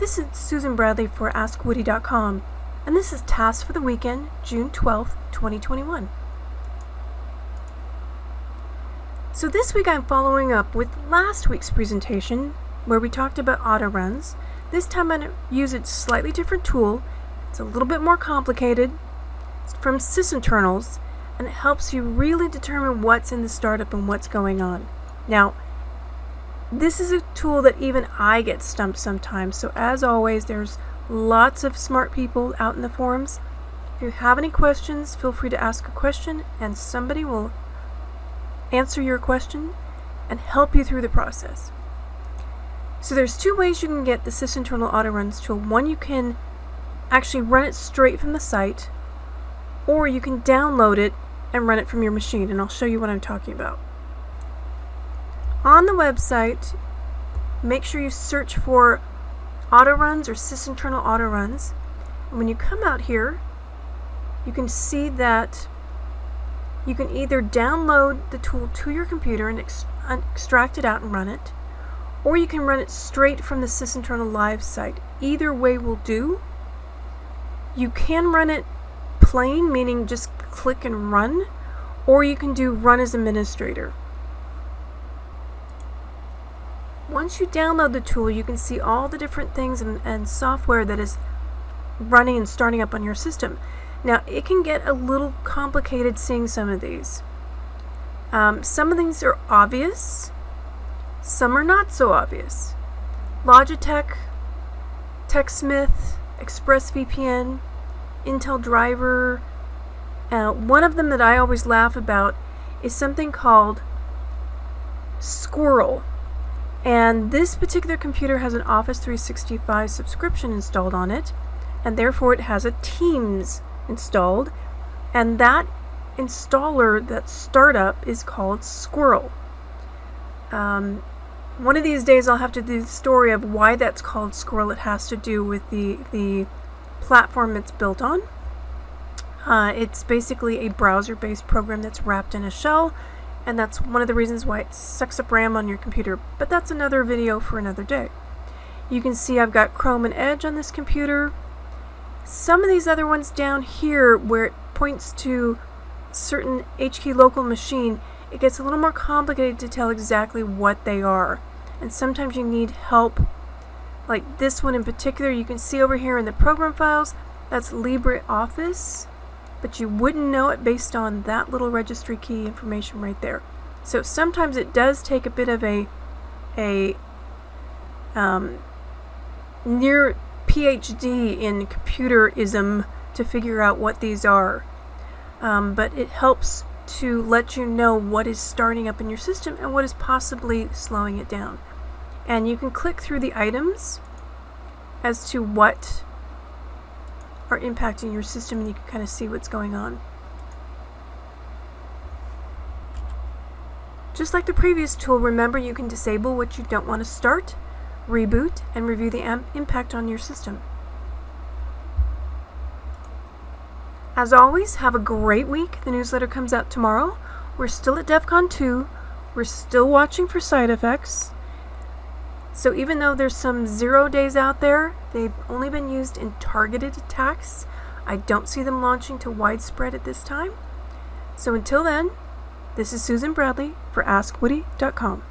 This is Susan Bradley for AskWoody.com, and this is Task for the Weekend, June 12th, 2021. So this week I'm following up with last week's presentation where we talked about autoruns. This time I'm going to use a slightly different tool. It's a little bit more complicated. It's from Sysinternals, and it helps you really determine what's in the startup and what's going on. Now, this is a tool that even I get stumped sometimes, so as always, there's lots of smart people out in the forums. If you have any questions, feel free to ask a question, and somebody will answer your question and help you through the process. So there's two ways you can get the Sysinternals Autoruns tool. One, you can actually run it straight from the site, or you can download it and run it from your machine, and I'll show you what I'm talking about. On the website, make sure you search for Autoruns or Sysinternals Autoruns. And when you come out here, you can see that you can either download the tool to your computer and extract it out and run it, or you can run it straight from the Sysinternals Live site. Either way will do. You can run it plain, meaning just click and run, or you can do run as administrator. Once you download the tool, you can see all the different things and software that is running and starting up on your system. Now, it can get a little complicated seeing some of these. Some of these are obvious, some are not so obvious. Logitech, TechSmith, ExpressVPN, Intel Driver. One of them that I always laugh about is something called Squirrel. And this particular computer has an Office 365 subscription installed on it, and therefore it has a Teams installed, and that installer, that startup, is called Squirrel. One of these days I'll have to do the story of why that's called Squirrel. It has to do with the platform it's built on. It's basically a browser-based program that's wrapped in a shell, and that's one of the reasons why it sucks up RAM on your computer, but that's another video for another day. You can see I've got Chrome and Edge on this computer. Some of these other ones down here where it points to certain HKey local machine, it gets a little more complicated to tell exactly what they are, and sometimes you need help. Like this one in particular, you can see over here in the program files, that's LibreOffice, but you wouldn't know it based on that little registry key information right there. So sometimes it does take a bit of a near PhD in computerism to figure out what these are. But it helps to let you know what is starting up in your system and what is possibly slowing it down. And you can click through the items as to what are impacting your system, and you can kind of see what's going on. Just like the previous tool, remember you can disable what you don't want to start, reboot, and review the impact on your system. As always, have a great week. The newsletter comes out tomorrow. We're still at DEF CON 2. We're still watching for side effects. So even though there's some 0 days out there, they've only been used in targeted attacks. I don't see them launching to widespread at this time. So until then, this is Susan Bradley for AskWoody.com.